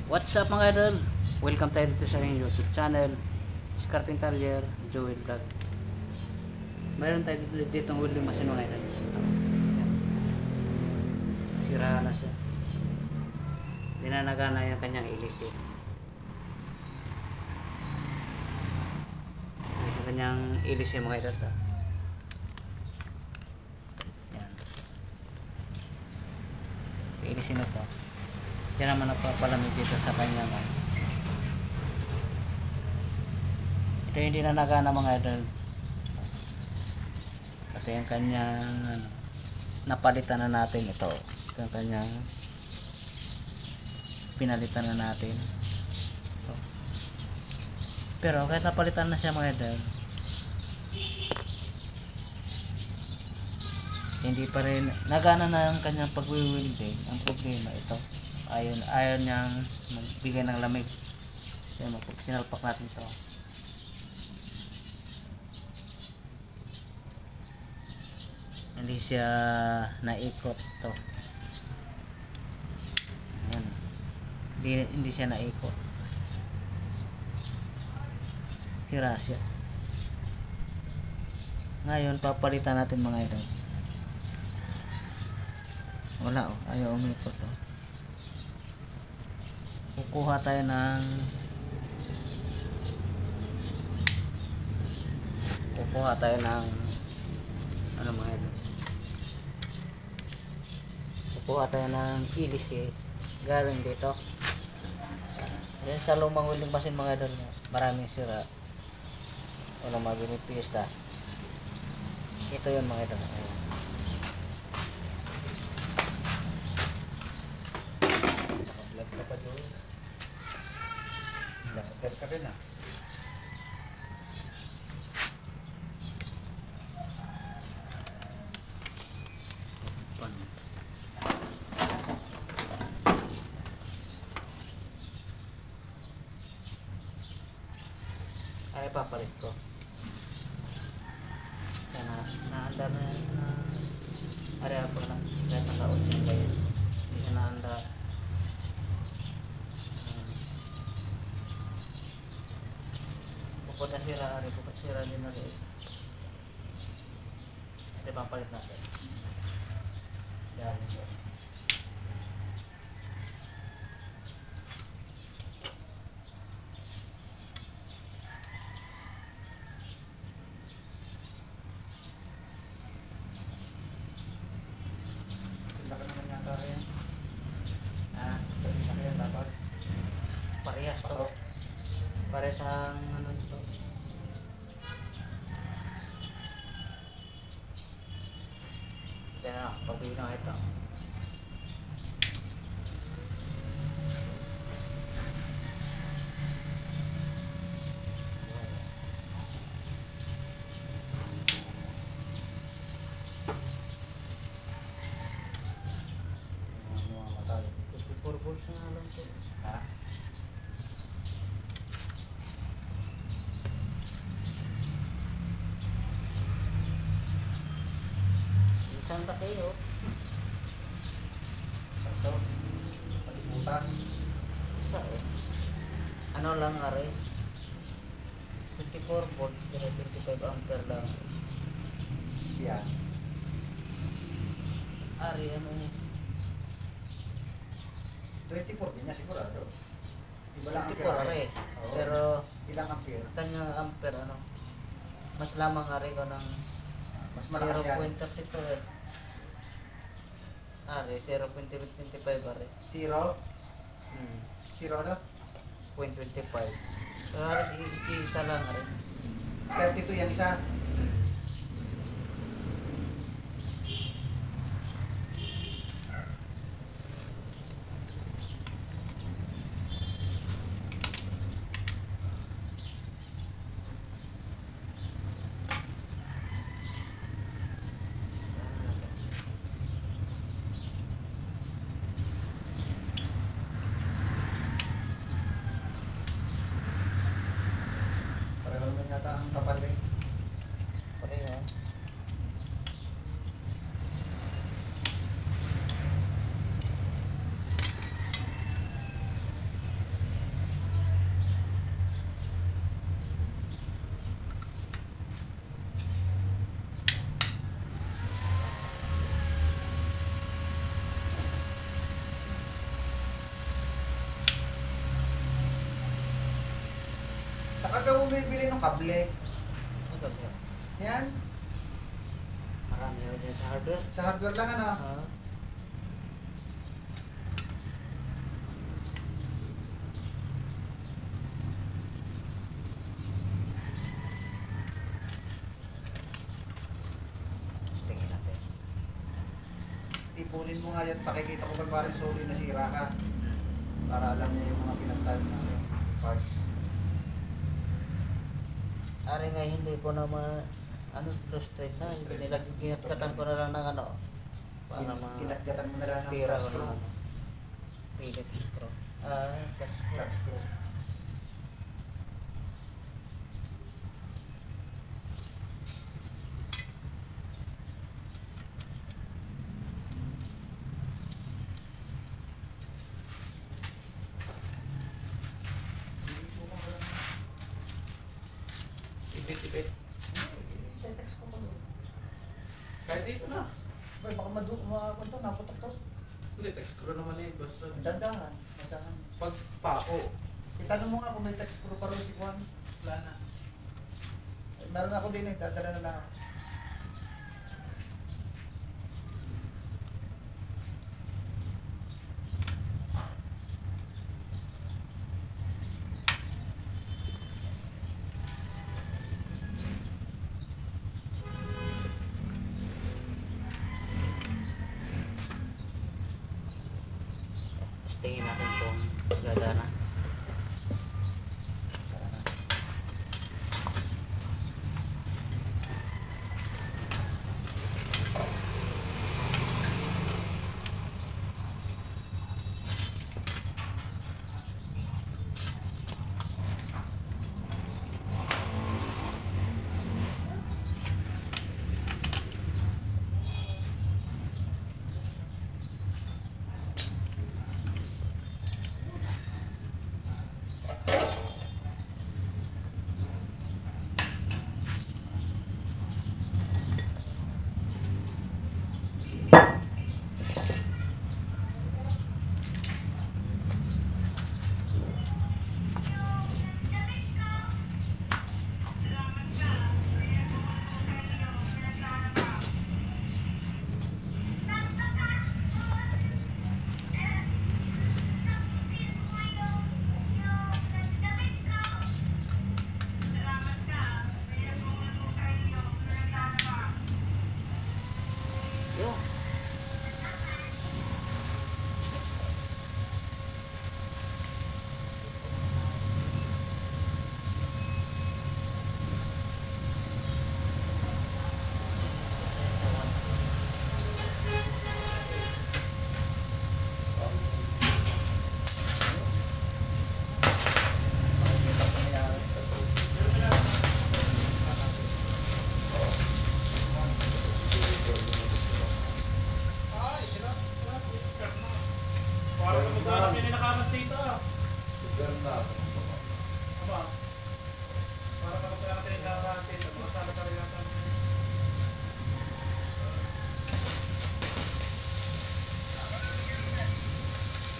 What's up mga idol? Welcome tayo dito sa aking YouTube channel, Scarting Talyer, Joel Vlog. Mayroon tayo dito ang welding machine mga idol. Sira na siya. Hindi na nagana yung kanyang ilis eh. Yung kanyang ilis eh mga idol. Yan. Ilisin na to. Yan naman napapalamig dito sa kanya man. Ito hindi na nagana mga idol. Ito yung kanyang napalitan na natin ito. Ito yung kanyang pinalitan na natin ito. Pero kahit napalitan na siya mga idol, hindi pa rin nagana na ang kanyang pagwiwilding. Ang problema ito, ayaw niyang magbigay ng lamig. Kaya sinalpak natin ito. Hindi siya naikot to. Ayan. Hindi siya naikot. Sira siya. Ngayon papalitan natin mga idol. Wala oh, ayaw umikot oh. Kukuha tayo ng ano mga idol, kukuha tayo ng ilis eh, galing dito. Yan sa lumang welding machine mga idol, maraming sira, walang mabinipis ha. Ito yun mga idol. Naka-vlog ka pa doon. Naka-vlog ka rin ah. Ay papalit ko. Naanda na area ko na kahit nakaon siya kayo. Hindi siya naanda. Bukod na sira, bukod sira din na rin. Ito papalit natin. Yan. Laki naman yata rin. Kasi Laki yan dapat. parehas to. Parehas ang ano ito. Yan na, pagbili na ito. Mga matay. 54 volts na lang ito. Ha? Isang kayo. Sakto. Pati butas. Isa eh. Ano lang are? 54 volts pero 25 ampere lang. Yan. Are ano niya? 24 din niya sigurado. Iba lang 54 ampere. are. Oo. Pero Ilang ampere? kanyang ampere ano? Mas lamang are ko ng Mas malakas yan. 0.32 eh. Are 0.25 are. 0? Hmm. 0 na? 0.25. Pero halos isa lang are. 32 yan isa. Pareho naman yata ang kapal eh. Saka ka bumibili ng kable. Ito ba? Yan. Marami ako dyan sa hardware. Sa hardware lang ano. Ah. Tingin natin. Ipunin mo nga yan. Pakikita ko kung parang solo yung nasira ka. Para alam niya yung mga pinagtayo na parts. Ari nga hindi ko na straight na. Ginagkatan ko na lang ng ano. Para Kinatgatan mo na lang ng tira flat ko screw. na ano. Phillips screw. Flat Flat screw. screw. Tipid-tipid. Text ko pa doon. Kahit dito na. Boy, baka makakunto, naputok to. Hindi, text ko naman eh. Basta Dandahan. Dandahan. pag pako. Itanong mo nga kung may text screw pa rin si Juan. Wala na. Meron ako din eh, dadala na lang ako. Tingin natin kung gagana. Yo. Para sa maghanap yun yung nakamas dito. Ganda. Aba. Para sa maghanap yun yung nakamas dito. Mga sala-sala natin.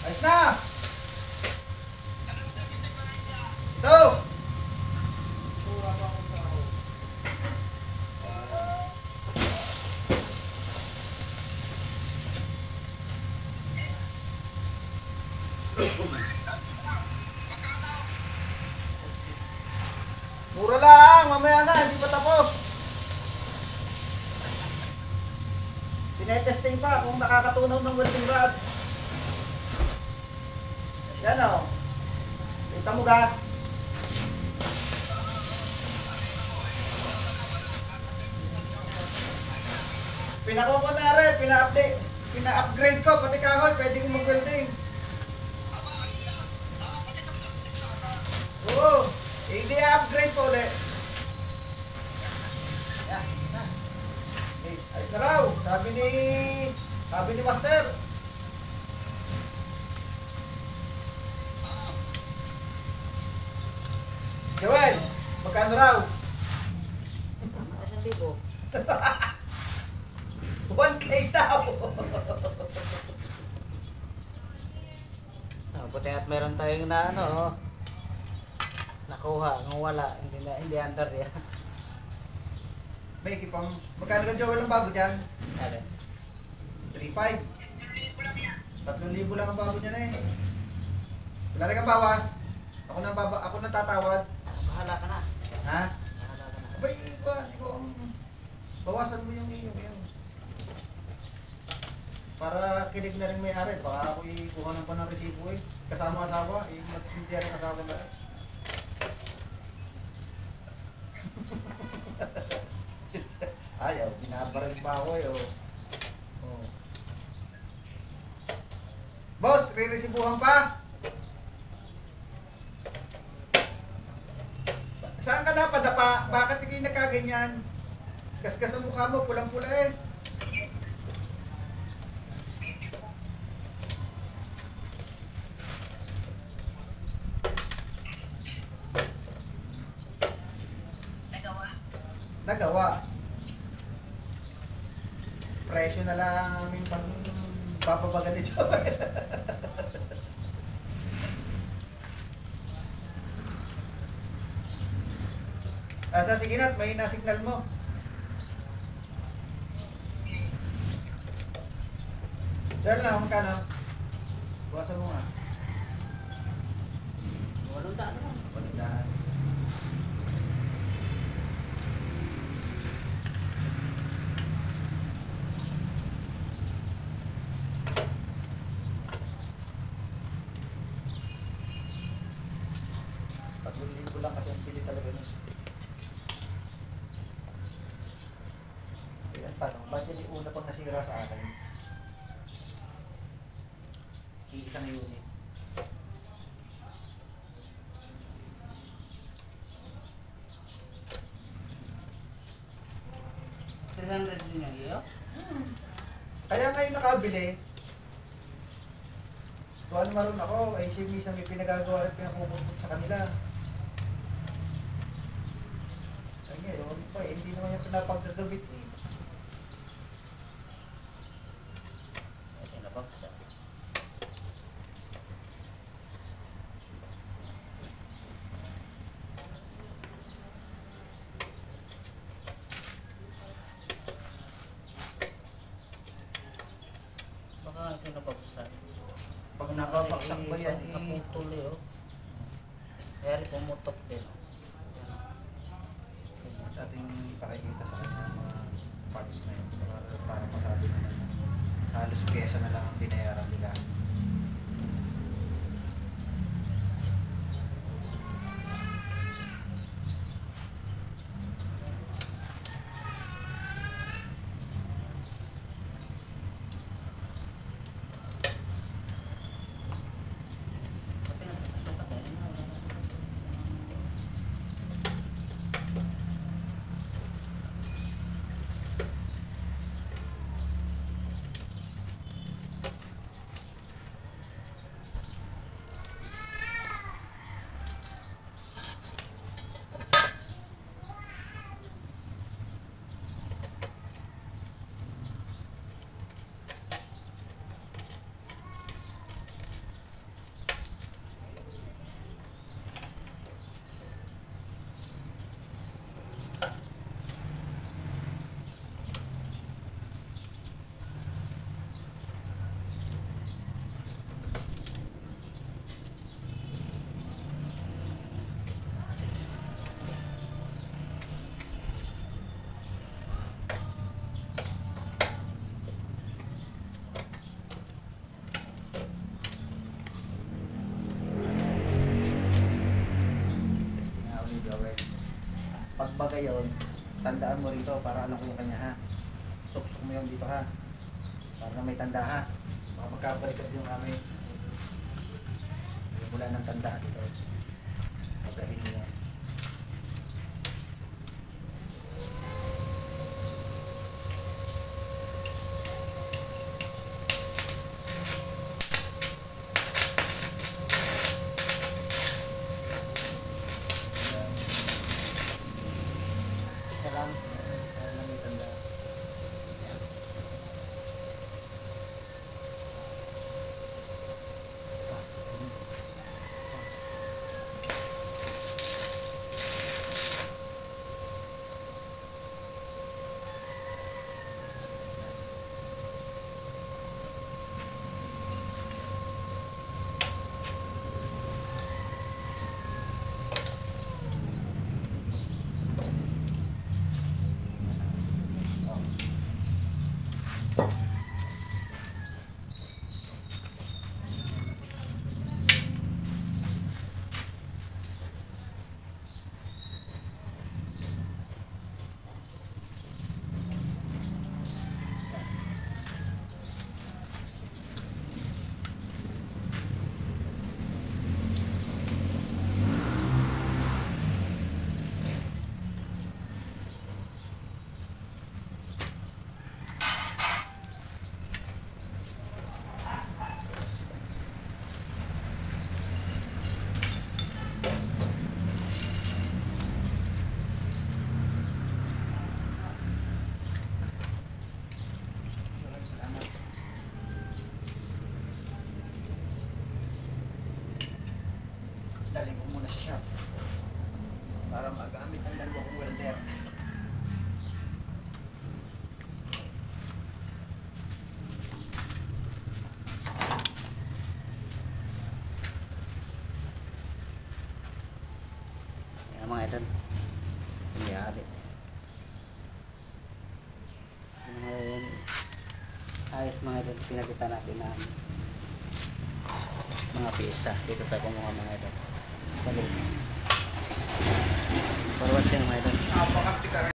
Ayos na! Ito! Pura pa akong tao. Mura lang! Mamaya na, hindi pa tapos! Tinetesting pa kung nakakatunaw ng welding rod. Yan o. Kita mo ga? Pinako ko na rin, pina-upgrade ko, pati kahoy, pwede kong mag-welding. Oo, hindi upgrade po ulit. Yan. Na. Eh, ayos na raw, sabi ni Master. Joel, magkano raw? 1,000. 1K daw. Buti at meron tayong na ano. nakuha, nung wala, hindi under yan. May ekipang, magkano ka Joel ang bago dyan? Ano? 3.5. 3,000 lang ang bago niya na eh. Wala rin kang bawas. Ako nang tatawad. Bahala ka na. Ha? Bahala ka na. Abay, ikaw ang bawasan mo yung iyo. Para kinig na rin may-ari. Baka ako kuha ng pa ng resibo eh. Kasama asawa. Hindi rin asawa na. Ayaw, binabaril pa ako eh. Oh. Boss, re-resibuhan pa? Saan ka napadapa? Bakit ikaw nagkaganyan? Kaskas ang mukha mo, pulang-pula eh. Nagawa. Presyo na lang aming pang papabaga ni Joel. Asa, sige na, may na-signal mo. Joel lang, magkano? Buwasan mo nga. 800 naman. 800. Lang kasi ang pili talaga nun. Kaya ang tanong, bakit yung una pang nasira sa akin? Iisang unit. $300 din yung iyo? Kaya ngayon nakabili, kung ano maroon ako, ay si Misa may pinagagawa at pinakupupot sa kanila. Ay ngayon pa, hindi naman yung pinapagagabit eh. Kasi nabagsak. Baka ito nabagsak. Pag nakabaksak ba yan eh, Naputol eh oh. Kaya rin pumutok din. ating pakikita sa kanya mga parts na yun para masabi naman na halos pyesa na lang ang binayaran nila. Pagbaga yun, tandaan mo rito para alam ko yung kanya ha. Suksok mo yun dito ha. Para na may tanda ha. Baka magkabalikat yung amin. Wala ng tanda dito. Pagkahin mo yan. Isa lang. Para na may tanda. dadalhin ko muna sa shop para magamit ang dalawa kong welder. Ayan mga idol. Nangyari. Ngayon, ayos mga idol. Pinakita natin na mga pisa. Dito tayo kumuha mga idol. Balik. Forward yan mga idol. Napakapit ka